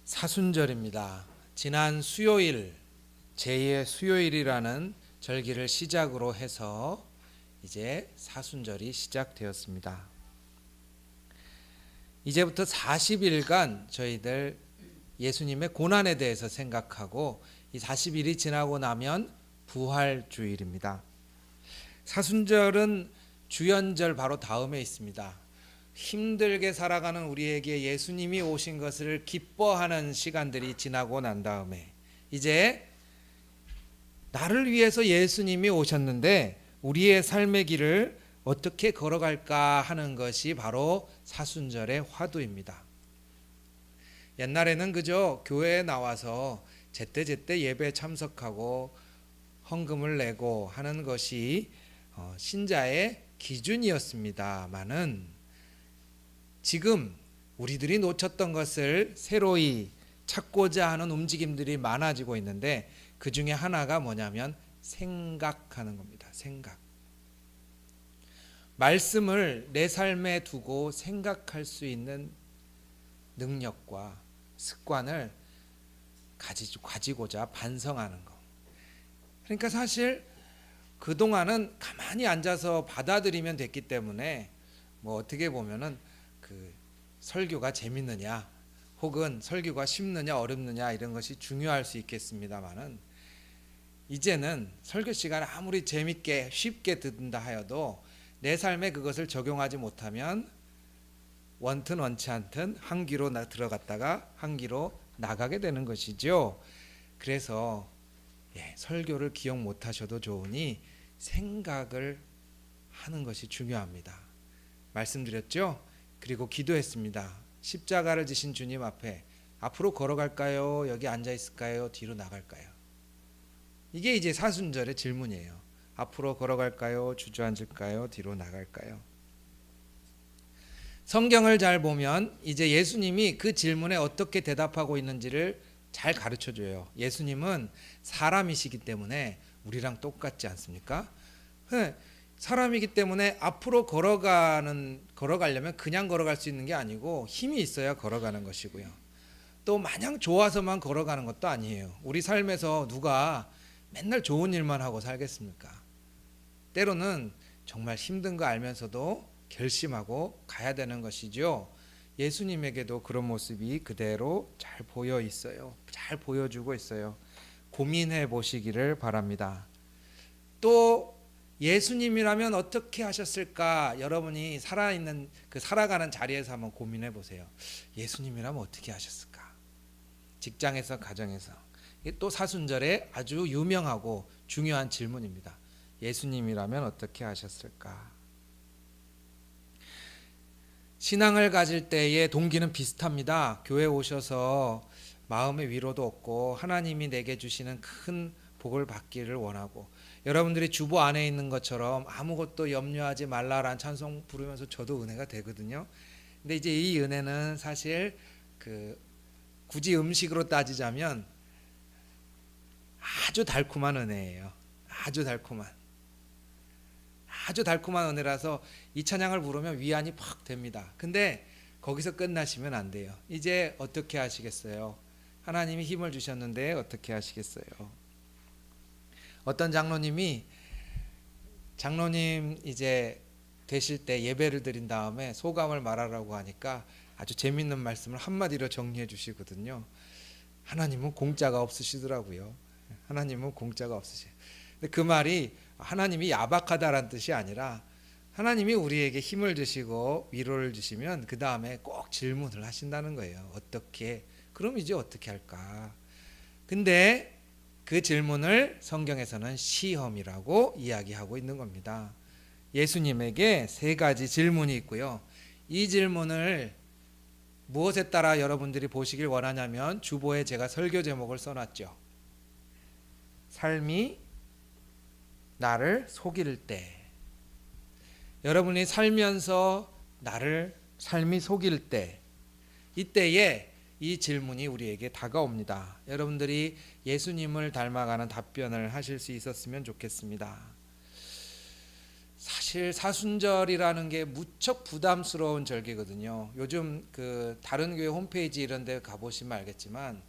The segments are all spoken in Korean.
사순절입니다. 지난 수요일, 제2의 수요일이라는 절기를 시작으로 해서 이제 사순절이 시작되었습니다. 이제부터 40일간 저희들 예수님의 고난에 대해서 생각하고 이 40일이 지나고 나면 부활주일입니다. 사순절은 주연절 바로 다음에 있습니다. 힘들게 살아가는 우리에게 예수님이 오신 것을 기뻐하는 시간들이 지나고 난 다음에 이제 나를 위해서 예수님이 오셨는데 우리의 삶의 길을 어떻게 걸어갈까 하는 것이 바로 사순절의 화두입니다. 옛날에는 그저 교회에 나와서 제때제때 예배에 참석하고 헌금을 내고 하는 것이 신자의 기준이었습니다마는 지금 우리들이 놓쳤던 것을 새로이 찾고자 하는 움직임들이 많아지고 있는데 그 중에 하나가 뭐냐면 생각하는 겁니다. 생각. 말씀을 내 삶에 두고 생각할 수 있는 능력과 습관을 가지고자 반성하는 것. 그러니까 사실 그동안은 가만히 앉아서 받아들이면 됐기 때문에 뭐 어떻게 보면은 그 설교가 재밌느냐 혹은 설교가 쉽느냐 어렵느냐 이런 것이 중요할 수 있겠습니다만은 이제는 설교 시간을 아무리 재밌게 쉽게 듣는다 하여도 내 삶에 그것을 적용하지 못하면 원튼 원치 않든 한 귀로 들어갔다가 한 귀로 나가게 되는 것이죠. 그래서 설교를 기억 못하셔도 좋으니 생각을 하는 것이 중요합니다. 말씀드렸죠? 그리고 기도했습니다. 십자가를 지신 주님 앞에 앞으로 걸어갈까요? 여기 앉아 있을까요? 뒤로 나갈까요? 이게 이제 사순절의 질문이에요. 앞으로 걸어갈까요? 주저앉을까요? 뒤로 나갈까요? 성경을 잘 보면 이제 예수님이 그 질문에 어떻게 대답하고 있는지를 잘 가르쳐 줘요. 예수님은 사람이시기 때문에 우리랑 똑같지 않습니까? 사람이기 때문에 앞으로 걸어가려면 그냥 걸어갈 수 있는 게 아니고 힘이 있어야 걸어가는 것이고요. 또 마냥 좋아서만 걸어가는 것도 아니에요. 우리 삶에서 누가 맨날 좋은 일만 하고 살겠습니까? 때로는 정말 힘든 거 알면서도 결심하고 가야 되는 것이죠. 예수님에게도 그런 모습이 그대로 잘 보여 있어요. 잘 보여주고 있어요. 고민해 보시기를 바랍니다. 또 예수님이라면 어떻게 하셨을까? 여러분이 살아가는 자리에서 한번 고민해 보세요. 예수님이라면 어떻게 하셨을까? 직장에서, 가정에서. 이게 또 사순절에 아주 유명하고 중요한 질문입니다. 예수님이라면 어떻게 하셨을까? 신앙을 가질 때의 동기는 비슷합니다. 교회 오셔서 마음의 위로도 얻고 하나님이 내게 주시는 큰 복을 받기를 원하고 여러분들이 주보 안에 있는 것처럼 아무것도 염려하지 말라라는 찬송 부르면서 저도 은혜가 되거든요. 근데 이제 이 은혜는 사실 굳이 음식으로 따지자면 아주 달콤한 은혜예요. 아주 달콤한 은혜라서 이 찬양을 부르면 위안이 팍 됩니다. 근데 거기서 끝나시면 안 돼요. 이제 어떻게 하시겠어요? 하나님이 힘을 주셨는데 어떻게 하시겠어요? 어떤 장로님 이제 되실 때 예배를 드린 다음에 소감을 말하라고 하니까 아주 재밌는 말씀을 한마디로 정리해 주시거든요. 하나님은 공짜가 없으시더라고요. 하나님은 공짜가 없으세요. 근데 그 말이 하나님이 야박하다라는 뜻이 아니라 하나님이 우리에게 힘을 주시고 위로를 주시면 그 다음에 꼭 질문을 하신다는 거예요. 어떻게? 그럼 이제 어떻게 할까? 근데 그 질문을 성경에서는 시험이라고 이야기하고 있는 겁니다. 예수님에게 세 가지 질문이 있고요. 이 질문을 무엇에 따라 여러분들이 보시길 원하냐면 주보에 제가 설교 제목을 써놨죠. 삶이 나를 속일 때, 여러분이 살면서 삶이 속일 때, 이때에 이 질문이 우리에게 다가옵니다. 여러분들이 예수님을 닮아가는 답변을 하실 수 있었으면 좋겠습니다. 사실 사순절이라는 게 무척 부담스러운 절기거든요. 요즘 그 다른 교회 홈페이지 이런 데 가보시면 알겠지만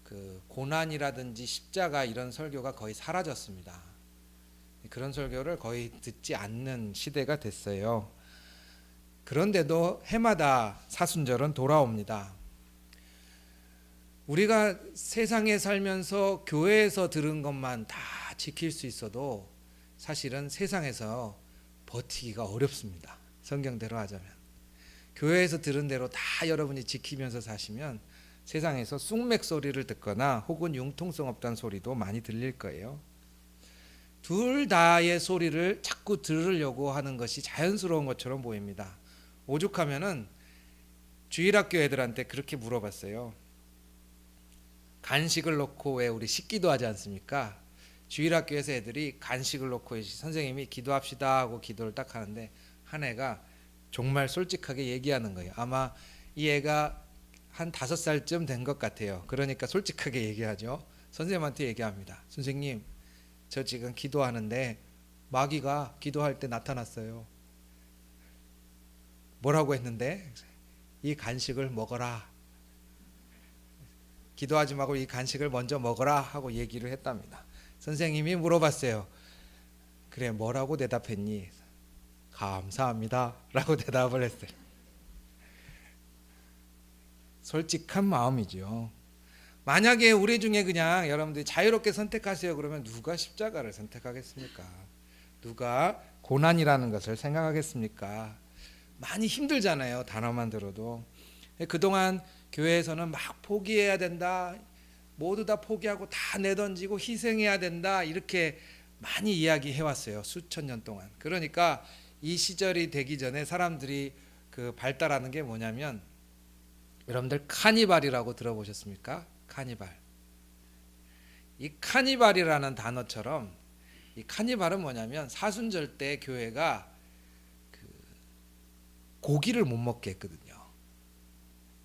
그 고난이라든지 십자가 이런 설교가 거의 사라졌습니다. 그런 설교를 거의 듣지 않는 시대가 됐어요. 그런데도 해마다 사순절은 돌아옵니다. 우리가 세상에 살면서 교회에서 들은 것만 다 지킬 수 있어도 사실은 세상에서 버티기가 어렵습니다. 성경대로 하자면. 교회에서 들은 대로 다 여러분이 지키면서 사시면 세상에서 쑥맥 소리를 듣거나 혹은 융통성 없다는 소리도 많이 들릴 거예요. 둘 다의 소리를 자꾸 들으려고 하는 것이 자연스러운 것처럼 보입니다. 오죽하면은 주일학교 애들한테 그렇게 물어봤어요. 간식을 놓고 왜 우리 식기도 하지 않습니까? 주일학교에서 애들이 간식을 놓고 선생님이 기도합시다 하고 기도를 딱 하는데 한 애가 정말 솔직하게 얘기하는 거예요. 아마 이 애가 한 5살쯤 된 것 같아요. 그러니까 솔직하게 얘기하죠. 선생님한테 얘기합니다. 선생님, 저 지금 기도하는데 마귀가 기도할 때 나타났어요. 뭐라고 했는데? 이 간식을 먹어라. 기도하지 말고 이 간식을 먼저 먹어라 하고 얘기를 했답니다. 선생님이 물어봤어요. 그래, 뭐라고 대답했니? 감사합니다 라고 대답을 했어요. 솔직한 마음이죠. 만약에 우리 중에 그냥 여러분들이 자유롭게 선택하세요 그러면 누가 십자가를 선택하겠습니까? 누가 고난이라는 것을 생각하겠습니까? 많이 힘들잖아요. 단어만 들어도. 그동안 교회에서는 막 포기해야 된다, 모두 다 포기하고 다 내던지고 희생해야 된다, 이렇게 많이 이야기해 왔어요. 수천 년 동안. 그러니까 이 시절이 되기 전에 사람들이 그 발달하는 게 뭐냐면, 여러분들 카니발이라고 들어보셨습니까? 카니발. 이 카니발이라는 단어처럼 이 카니발은 뭐냐면 사순절 때 교회가 그 고기를 못 먹게 했거든요.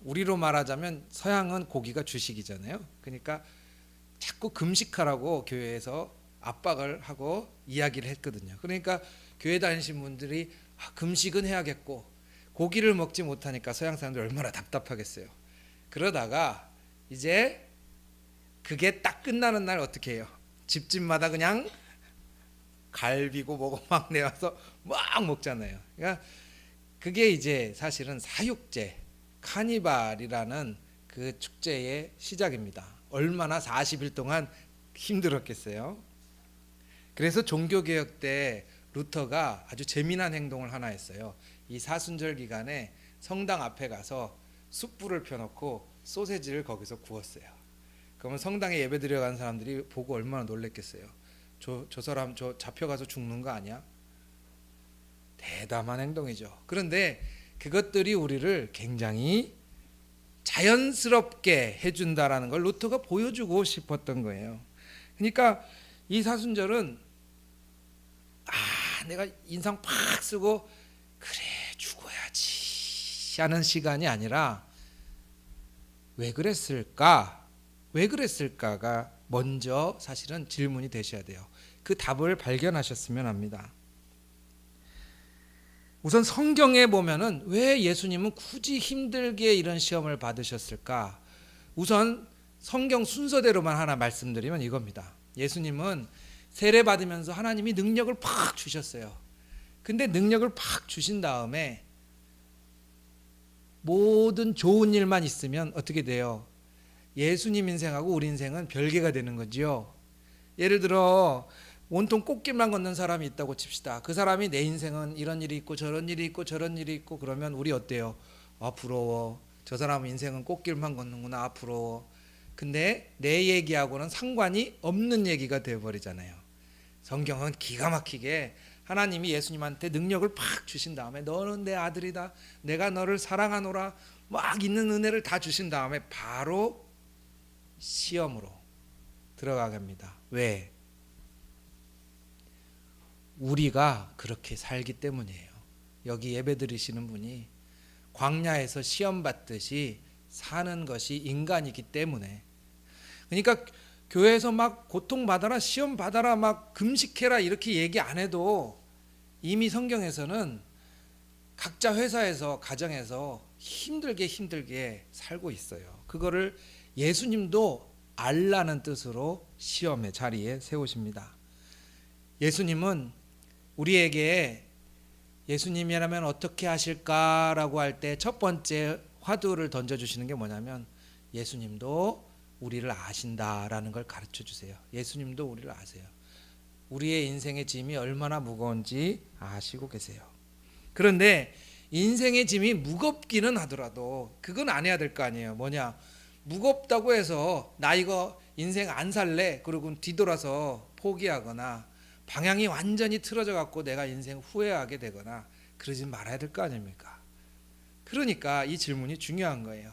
우리로 말하자면 서양은 고기가 주식이잖아요. 그러니까 자꾸 금식하라고 교회에서 압박을 하고 이야기를 했거든요. 그러니까 교회 다니신 분들이 금식은 해야겠고 고기를 먹지 못하니까 서양 사람들 얼마나 답답하겠어요. 그러다가 이제 그게 딱 끝나는 날 어떻게 해요? 집집마다 그냥 갈비고 뭐고 막 내와서 막 먹잖아요. 그러니까 그게 이제 사실은 사육제, 카니발이라는 그 축제의 시작입니다. 얼마나 40일 동안 힘들었겠어요. 그래서 종교개혁 때 루터가 아주 재미난 행동을 하나 했어요. 이 사순절 기간에 성당 앞에 가서 숯불을 펴놓고 소세지를 거기서 구웠어요. 그러면 성당에 예배 드려간 사람들이 보고 얼마나 놀랬겠어요. 저 사람 저 잡혀가서 죽는 거 아니야? 대담한 행동이죠. 그런데 그것들이 우리를 굉장히 자연스럽게 해준다라는 걸 루터가 보여주고 싶었던 거예요. 그러니까 이 사순절은 내가 인상 팍 쓰고 그래 죽어야지 하는 시간이 아니라 왜 그랬을까? 왜 그랬을까가 먼저 사실은 질문이 되셔야 돼요. 그 답을 발견하셨으면 합니다. 우선 성경에 보면은 왜 예수님은 굳이 힘들게 이런 시험을 받으셨을까? 우선 성경 순서대로만 하나 말씀드리면 이겁니다. 예수님은 세례 받으면서 하나님이 능력을 팍 주셨어요. 근데 능력을 팍 주신 다음에 모든 좋은 일만 있으면 어떻게 돼요? 예수님 인생하고 우리 인생은 별개가 되는 거죠. 예를 들어 온통 꽃길만 걷는 사람이 있다고 칩시다. 그 사람이 내 인생은 이런 일이 있고 저런 일이 있고 저런 일이 있고 그러면 우리 어때요? 부러워. 저 사람 인생은 꽃길만 걷는구나. 부러워. 근데 내 얘기하고는 상관이 없는 얘기가 되어버리잖아요. 성경은 기가 막히게 하나님이 예수님한테 능력을 팍 주신 다음에 너는 내 아들이다, 내가 너를 사랑하노라 막 있는 은혜를 다 주신 다음에 바로 시험으로 들어가게 합니다. 왜? 우리가 그렇게 살기 때문이에요. 여기 예배 드리시는 분이 광야에서 시험 받듯이 사는 것이 인간이기 때문에. 그러니까 교회에서 막 고통받아라, 시험 받아라, 막 금식해라 이렇게 얘기 안 해도 이미 성경에서는 각자 회사에서 가정에서 힘들게 살고 있어요. 그거를 예수님도 알라는 뜻으로 시험의 자리에 세우십니다. 예수님은 우리에게 예수님이라면 어떻게 하실까라고 할 때 첫 번째 화두를 던져주시는 게 뭐냐면 예수님도 우리를 아신다라는 걸 가르쳐 주세요. 예수님도 우리를 아세요. 우리의 인생의 짐이 얼마나 무거운지 아시고 계세요. 그런데 인생의 짐이 무겁기는 하더라도 그건 안 해야 될 거 아니에요. 뭐냐? 무겁다고 해서 나 이거 인생 안 살래 그러고 뒤돌아서 포기하거나 방향이 완전히 틀어져 갖고 내가 인생 후회하게 되거나 그러지 말아야 될 거 아닙니까? 그러니까 이 질문이 중요한 거예요.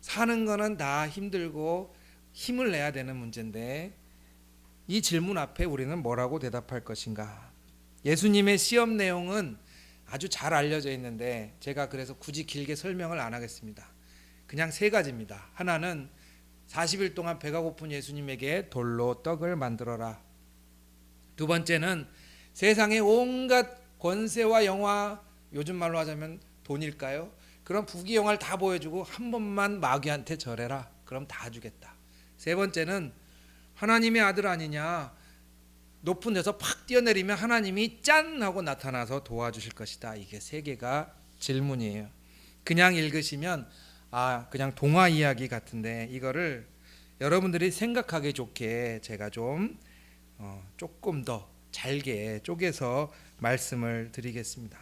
사는 거는 다 힘들고 힘을 내야 되는 문제인데 이 질문 앞에 우리는 뭐라고 대답할 것인가? 예수님의 시험 내용은 아주 잘 알려져 있는데 제가 그래서 굳이 길게 설명을 안 하겠습니다. 그냥 세 가지입니다. 하나는 40일 동안 배가 고픈 예수님에게 돌로 떡을 만들어라. 두 번째는 세상의 온갖 권세와 영화, 요즘 말로 하자면 돈일까요? 그런 부귀영화를 다 보여주고 한 번만 마귀한테 절해라. 그럼 다 주겠다. 세 번째는 하나님의 아들 아니냐, 높은 데서 팍 뛰어내리면 하나님이 짠 하고 나타나서 도와주실 것이다. 이게 세 개가 질문이에요. 그냥 읽으시면 그냥 동화 이야기 같은데 이거를 여러분들이 생각하기 좋게 제가 좀 조금 더 잘게 쪼개서 말씀을 드리겠습니다.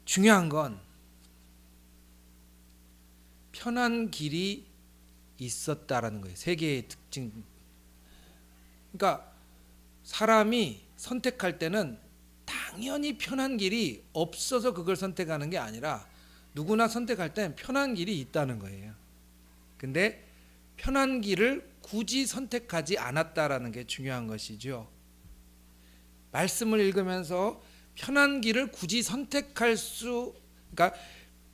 중요한 건 편한 길이 있었다라는 거예요. 세 개의 특징. 그러니까 사람이 선택할 때는 당연히 편한 길이 없어서 그걸 선택하는 게 아니라 누구나 선택할 땐 편한 길이 있다는 거예요. 근데 편한 길을 굳이 선택하지 않았다라는 게 중요한 것이죠. 말씀을 읽으면서 편한 길을 굳이 선택할 그러니까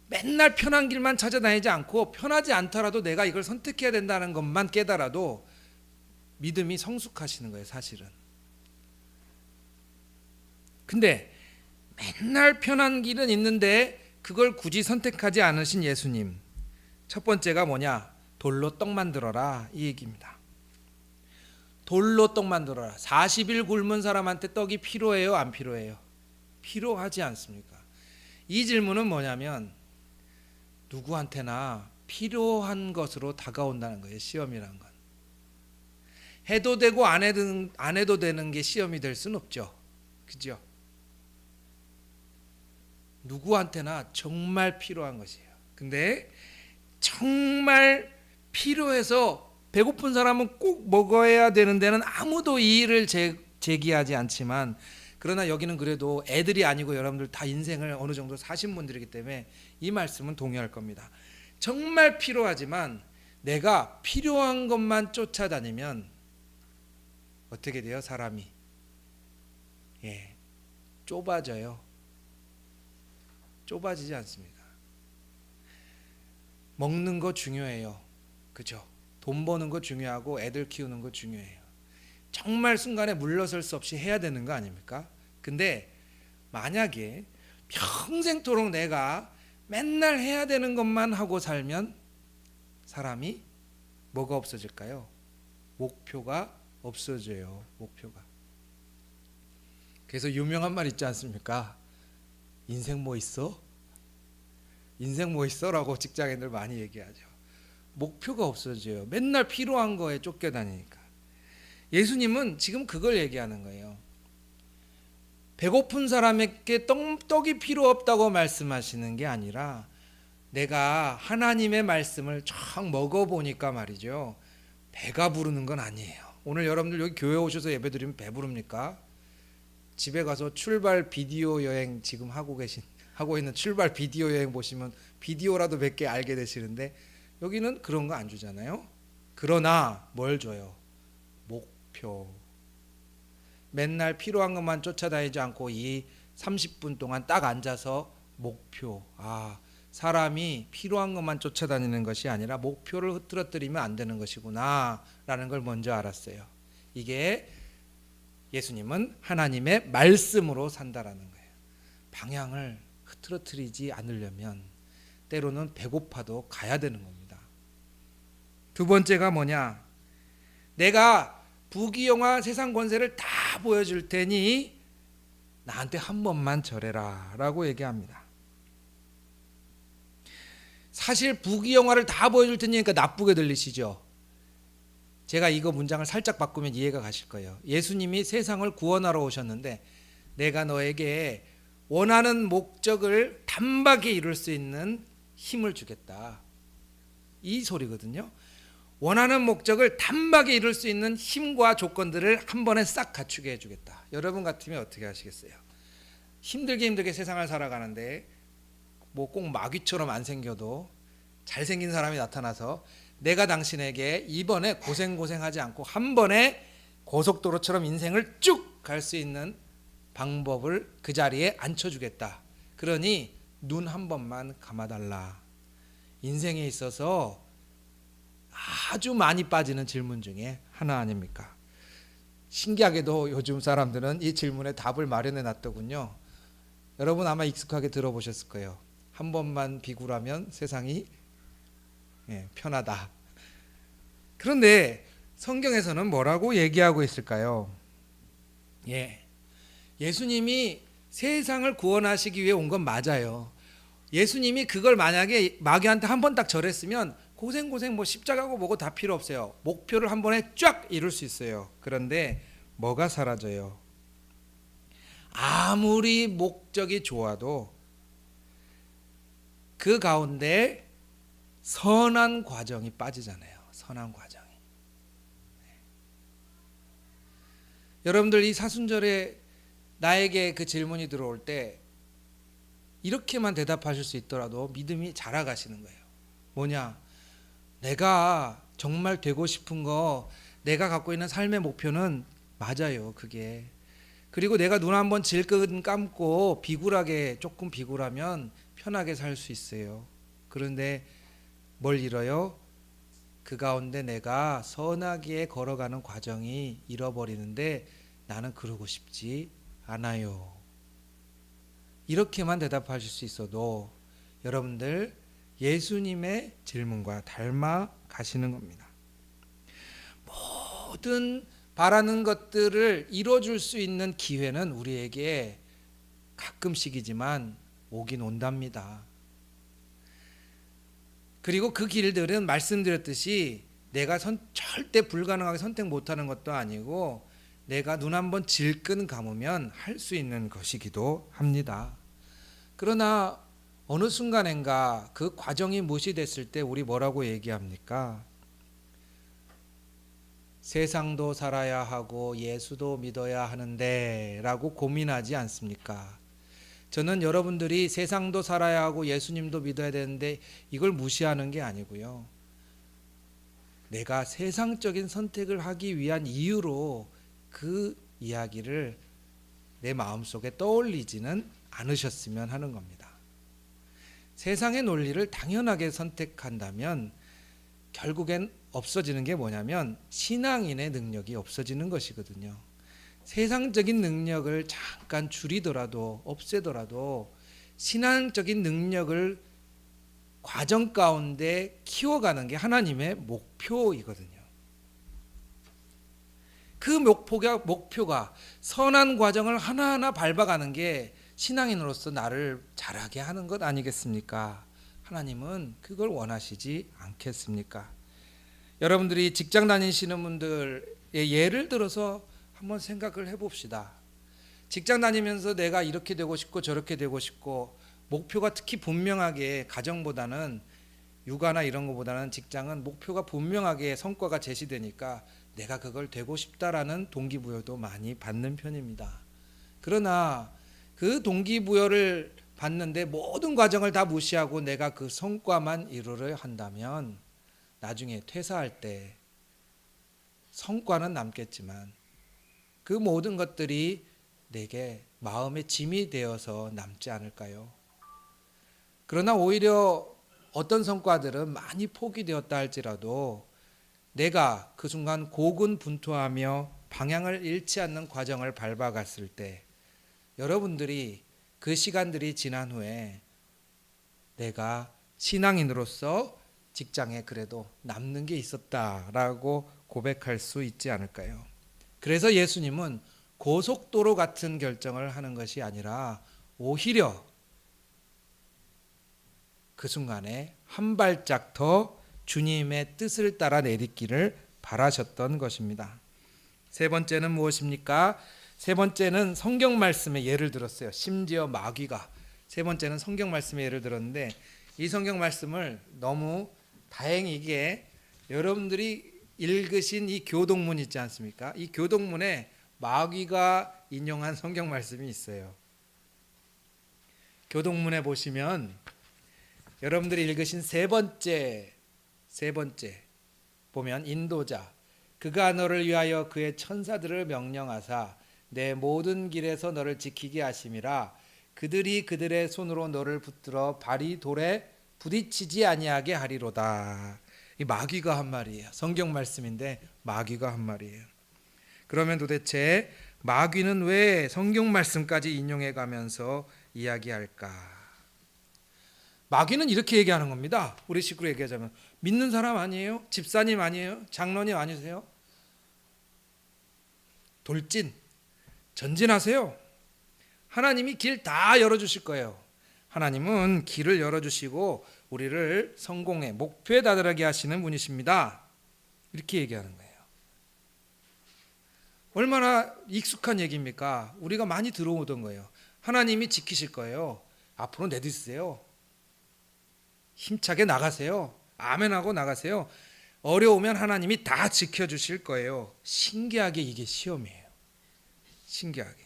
맨날 편한 길만 찾아다니지 않고 편하지 않더라도 내가 이걸 선택해야 된다는 것만 깨달아도 믿음이 성숙하시는 거예요, 사실은. 근데 맨날 편한 길은 있는데 그걸 굳이 선택하지 않으신 예수님. 첫 번째가 뭐냐? 돌로 떡 만들어라, 이 얘기입니다. 돌로 떡 만들어라. 40일 굶은 사람한테 떡이 필요해요, 안 필요해요? 필요하지 않습니까? 이 질문은 뭐냐면 누구한테나 필요한 것으로 다가온다는 거예요, 시험이란 건. 해도 되고 안 해도 되는 게 시험이 될 수는 없죠. 그죠? 누구한테나 정말 필요한 것이에요. 근데 정말 필요해서 배고픈 사람은 꼭 먹어야 되는 데는 아무도 이의를 제기하지 않지만, 그러나 여기는 그래도 애들이 아니고 여러분들 다 인생을 어느 정도 사신 분들이기 때문에 이 말씀은 동의할 겁니다. 정말 필요하지만 내가 필요한 것만 쫓아다니면 어떻게 돼요? 사람이 좁아져요. 좁아지지 않습니까? 먹는 거 중요해요. 그죠? 돈 버는 거 중요하고 애들 키우는 거 중요해요. 정말 순간에 물러설 수 없이 해야 되는 거 아닙니까? 근데 만약에 평생토록 내가 맨날 해야 되는 것만 하고 살면 사람이 뭐가 없어질까요? 목표가 없어져요. 목표가. 그래서 유명한 말 있지 않습니까? 인생 뭐 있어? 인생 뭐 있어? 라고 직장인들 많이 얘기하죠. 목표가 없어져요. 맨날 필요한 거에 쫓겨다니니까. 예수님은 지금 그걸 얘기하는 거예요. 배고픈 사람에게 떡이 필요 없다고 말씀하시는 게 아니라 내가 하나님의 말씀을 쫙 먹어보니까 말이죠, 배가 부르는 건 아니에요. 오늘 여러분들 여기 교회 오셔서 예배드리면 배 부릅니까? 집에 가서 출발 비디오 여행 지금 하고 있는 출발 비디오 여행 보시면 비디오라도 몇 개 알게 되시는데 여기는 그런 거 안 주잖아요. 그러나 뭘 줘요? 목표. 맨날 필요한 것만 쫓아다니지 않고 이 30분 동안 딱 앉아서 목표. 사람이 필요한 것만 쫓아다니는 것이 아니라 목표를 흐트러뜨리면 안 되는 것이구나 라는 걸 먼저 알았어요. 이게 예수님은 하나님의 말씀으로 산다라는 거예요. 방향을 흐트러뜨리지 않으려면 때로는 배고파도 가야 되는 겁니다. 두 번째가 뭐냐? 내가 부귀영화 세상 권세를 다 보여줄 테니 나한테 한 번만 절해라 라고 얘기합니다. 사실 부귀영화를 다 보여줄 테니까 나쁘게 들리시죠? 제가 이거 문장을 살짝 바꾸면 이해가 가실 거예요. 예수님이 세상을 구원하러 오셨는데 내가 너에게 원하는 목적을 단박에 이룰 수 있는 힘을 주겠다. 이 소리거든요. 원하는 목적을 단박에 이룰 수 있는 힘과 조건들을 한 번에 싹 갖추게 해주겠다. 여러분 같으면 어떻게 하시겠어요? 힘들게 세상을 살아가는데 뭐 꼭 마귀처럼 안 생겨도 잘생긴 사람이 나타나서 내가 당신에게 이번에 고생하지 않고 한 번에 고속도로처럼 인생을 쭉 갈 수 있는 방법을 그 자리에 앉혀주겠다. 그러니 눈 한 번만 감아달라. 인생에 있어서 아주 많이 빠지는 질문 중에 하나 아닙니까? 신기하게도 요즘 사람들은 이 질문에 답을 마련해 놨더군요. 여러분 아마 익숙하게 들어보셨을 거예요. 한 번만 비굴하면 세상이 편하다. 그런데 성경에서는 뭐라고 얘기하고 있을까요? 예수님이 세상을 구원하시기 위해 온 건 맞아요. 예수님이 그걸 만약에 마귀한테 한 번 딱 절했으면 고생 뭐 십자가고 뭐고 다 필요 없어요. 목표를 한 번에 쫙 이룰 수 있어요. 그런데 뭐가 사라져요? 아무리 목적이 좋아도 그 가운데 선한 과정이 빠지잖아요. 선한 과정이. 여러분들 이 사순절에 나에게 그 질문이 들어올 때 이렇게만 대답하실 수 있더라도 믿음이 자라가시는 거예요. 뭐냐? 내가 정말 되고 싶은 거, 내가 갖고 있는 삶의 목표는 맞아요. 그게. 그리고 내가 눈 한번 질끈 감고 조금 비굴하면 편하게 살 수 있어요. 그런데 뭘 잃어요? 그 가운데 내가 선하게 걸어가는 과정이 잃어버리는데 나는 그러고 싶지 않아요. 이렇게만 대답하실 수 있어도 여러분들 예수님의 질문과 닮아 가시는 겁니다. 모든 바라는 것들을 이뤄줄 수 있는 기회는 우리에게 가끔씩이지만 오긴 온답니다. 그리고 그 길들은 말씀드렸듯이 내가 절대 불가능하게 선택 못하는 것도 아니고 내가 눈 한번 질끈 감으면 할 수 있는 것이기도 합니다. 그러나 어느 순간인가 그 과정이 무시됐을 때 우리 뭐라고 얘기합니까? 세상도 살아야 하고 예수도 믿어야 하는데 라고 고민하지 않습니까? 저는 여러분들이 세상도 살아야 하고 예수님도 믿어야 되는데 이걸 무시하는 게 아니고요. 내가 세상적인 선택을 하기 위한 이유로 그 이야기를 내 마음속에 떠올리지는 않으셨으면 하는 겁니다. 세상의 논리를 당연하게 선택한다면 결국엔 없어지는 게 뭐냐면 신앙인의 능력이 없어지는 것이거든요. 세상적인 능력을 잠깐 줄이더라도 없애더라도 신앙적인 능력을 과정 가운데 키워가는 게 하나님의 목표이거든요. 그 목표가 선한 과정을 하나하나 밟아가는 게 신앙인으로서 나를 자라게 하는 것 아니겠습니까? 하나님은 그걸 원하시지 않겠습니까? 여러분들이 직장 다니시는 분들의 예를 들어서 한번 생각을 해봅시다. 직장 다니면서 내가 이렇게 되고 싶고 저렇게 되고 싶고 목표가 특히 분명하게 가정보다는 육아나 이런 것보다는 직장은 목표가 분명하게 성과가 제시되니까 내가 그걸 되고 싶다라는 동기부여도 많이 받는 편입니다. 그러나 그 동기부여를 받는데 모든 과정을 다 무시하고 내가 그 성과만 이루려 한다면 나중에 퇴사할 때 성과는 남겠지만 그 모든 것들이 내게 마음의 짐이 되어서 남지 않을까요? 그러나 오히려 어떤 성과들은 많이 포기되었다 할지라도 내가 그 순간 고군분투하며 방향을 잃지 않는 과정을 밟아갔을 때 여러분들이 그 시간들이 지난 후에 내가 신앙인으로서 직장에 그래도 남는 게 있었다라고 고백할 수 있지 않을까요? 그래서 예수님은 고속도로 같은 결정을 하는 것이 아니라 오히려 그 순간에 한 발짝 더 주님의 뜻을 따라 내딛기를 바라셨던 것입니다. 세 번째는 무엇입니까? 세 번째는 성경 말씀의 예를 들었어요. 심지어 마귀가 세 번째는 성경 말씀의 예를 들었는데 이 성경 말씀을 너무 다행이게 여러분들이 읽으신 이 교동문 있지 않습니까? 이 교동문에 마귀가 인용한 성경 말씀이 있어요. 교동문에 보시면 여러분들이 읽으신 세 번째 보면 인도자 그가 너를 위하여 그의 천사들을 명령하사 내 모든 길에서 너를 지키게 하심이라 그들이 그들의 손으로 너를 붙들어 발이 돌에 부딪히지 아니하게 하리로다. 이 마귀가 한 말이에요. 성경 말씀인데 마귀가 한 말이에요. 그러면 도대체 마귀는 왜 성경 말씀까지 인용해 가면서 이야기할까? 마귀는 이렇게 얘기하는 겁니다. 우리 식구로 얘기하자면 믿는 사람 아니에요? 집사님 아니에요? 장로님 아니세요? 돌진, 전진하세요. 하나님이 길 다 열어주실 거예요. 하나님은 길을 열어주시고 우리를 성공의 목표에 다다르게 하시는 분이십니다. 이렇게 얘기하는 거예요. 얼마나 익숙한 얘기입니까? 우리가 많이 들어오던 거예요. 하나님이 지키실 거예요. 앞으로 내딛으세요. 힘차게 나가세요. 아멘하고 나가세요. 어려우면 하나님이 다 지켜주실 거예요. 신기하게 이게 시험이에요. 신기하게.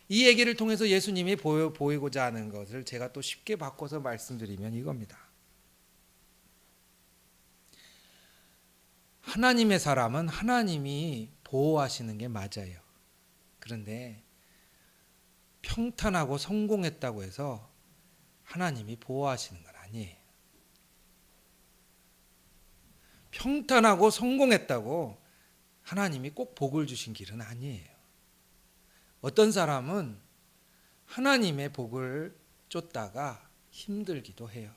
이 얘기를 통해서 예수님이 보이고자 하는 것을 제가 또 쉽게 바꿔서 말씀드리면 이겁니다. 하나님의 사람은 하나님이 보호하시는 게 맞아요. 그런데 평탄하고 성공했다고 해서 하나님이 보호하시는 건 아니에요. 평탄하고 성공했다고 하나님이 꼭 복을 주신 길은 아니에요. 어떤 사람은 하나님의 복을 쫓다가 힘들기도 해요.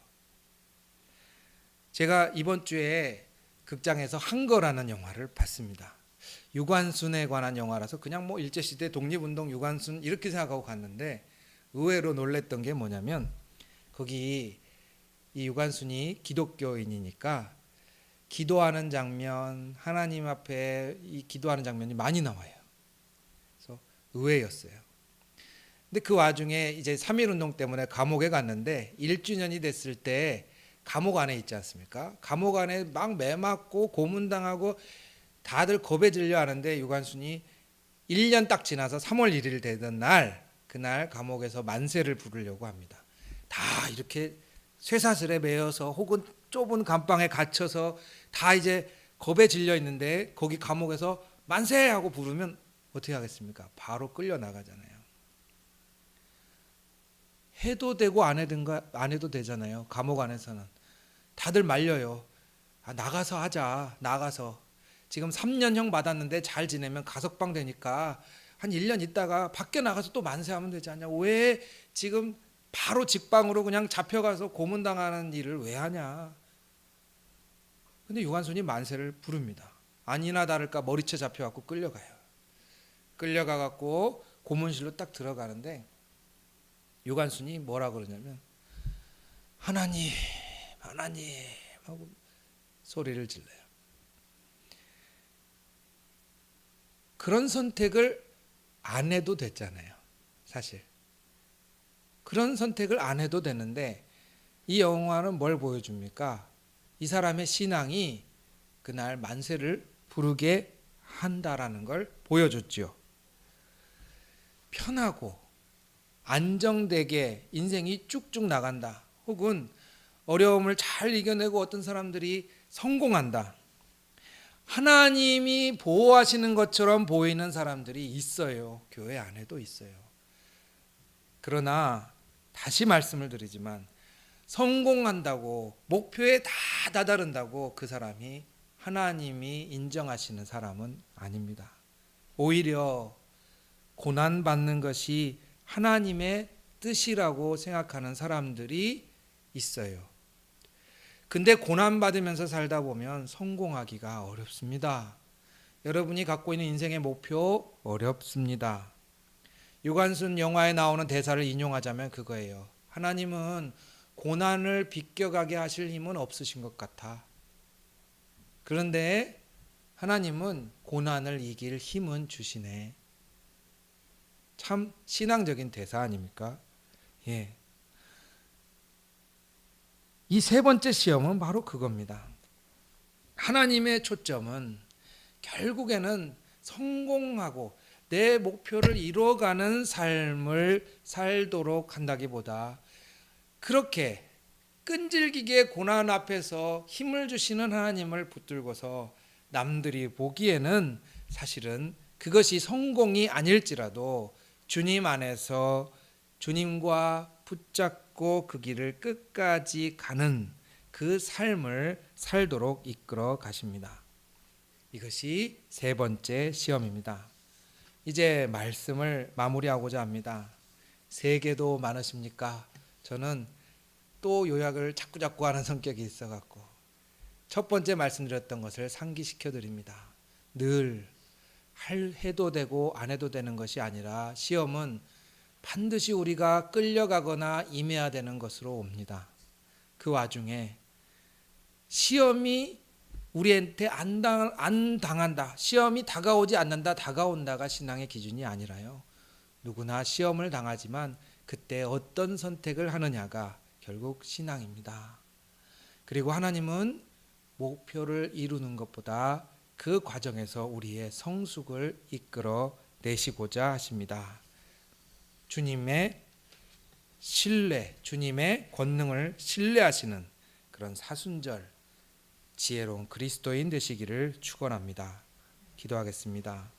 제가 이번 주에 극장에서 한거라는 영화를 봤습니다. 유관순에 관한 영화라서 그냥 뭐 일제시대 독립운동 유관순 이렇게 생각하고 갔는데 의외로 놀랬던 게 뭐냐면 거기 이 유관순이 기독교인이니까 기도하는 장면, 하나님 앞에 이 기도하는 장면이 많이 나와요. 그래서 의외였어요. 근데 그 와중에 이제 3.1운동 때문에 감옥에 갔는데 1주년이 됐을 때 감옥 안에 있지 않습니까? 감옥 안에 막 매맞고 고문당하고 다들 겁에 질려 하는데 유관순이 1년 딱 지나서 3월 1일 되던 날 그날 감옥에서 만세를 부르려고 합니다. 다 이렇게 쇠사슬에 매여서 혹은 좁은 감방에 갇혀서 다 이제 겁에 질려 있는데 거기 감옥에서 만세하고 부르면 어떻게 하겠습니까? 바로 끌려 나가잖아요. 해도 되고 안 해도 되잖아요. 감옥 안에서는 다들 말려요. 나가서 하자. 나가서 지금 3년형 받았는데 잘 지내면 가석방 되니까 한 1년 있다가 밖에 나가서 또 만세하면 되지 않냐. 왜 지금 바로 직방으로 그냥 잡혀가서 고문당하는 일을 왜 하냐. 근데 유관순이 만세를 부릅니다. 아니나 다를까 머리채 잡혀갖고 끌려가요. 끌려가갖고 고문실로 딱 들어가는데 유관순이 뭐라 그러냐면 하나님 하고 소리를 질러요. 그런 선택을 안 해도 됐잖아요. 사실 그런 선택을 안 해도 되는데 이 영화는 뭘 보여줍니까? 이 사람의 신앙이 그날 만세를 부르게 한다라는 걸 보여줬죠. 편하고 안정되게 인생이 쭉쭉 나간다. 혹은 어려움을 잘 이겨내고 어떤 사람들이 성공한다. 하나님이 보호하시는 것처럼 보이는 사람들이 있어요. 교회 안에도 있어요. 그러나 다시 말씀을 드리지만 성공한다고 목표에 다 다다른다고 그 사람이 하나님이 인정하시는 사람은 아닙니다. 오히려 고난받는 것이 하나님의 뜻이라고 생각하는 사람들이 있어요. 근데 고난받으면서 살다 보면 성공하기가 어렵습니다. 여러분이 갖고 있는 인생의 목표 어렵습니다. 유관순 영화에 나오는 대사를 인용하자면 그거예요. 하나님은 고난을 비껴가게 하실 힘은 없으신 것 같아. 그런데 하나님은 고난을 이길 힘은 주시네. 참 신앙적인 대사 아닙니까? 예. 이 세 번째 시험은 바로 그겁니다. 하나님의 초점은 결국에는 성공하고 내 목표를 이루어가는 삶을 살도록 한다기보다 그렇게 끈질기게 고난 앞에서 힘을 주시는 하나님을 붙들고서 남들이 보기에는 사실은 그것이 성공이 아닐지라도 주님 안에서 주님과 붙잡고 그 길을 끝까지 가는 그 삶을 살도록 이끌어 가십니다. 이것이 세 번째 시험입니다. 이제 말씀을 마무리하고자 합니다. 세계도 많으십니까? 저는 또 요약을 자꾸 하는 성격이 있어갖고 첫 번째 말씀드렸던 것을 상기시켜 드립니다. 늘 해도 되고 안 해도 되는 것이 아니라 시험은 반드시 우리가 끌려가거나 임해야 되는 것으로 옵니다. 그 와중에 시험이 우리한테 안 당한다, 시험이 다가오지 않는다, 다가온다가 신앙의 기준이 아니라요. 누구나 시험을 당하지만 그때 어떤 선택을 하느냐가 결국 신앙입니다. 그리고 하나님은 목표를 이루는 것보다 그 과정에서 우리의 성숙을 이끌어 내시고자 하십니다. 주님의 신뢰, 주님의 권능을 신뢰하시는 그런 사순절 지혜로운 그리스도인 되시기를 축원합니다. 기도하겠습니다.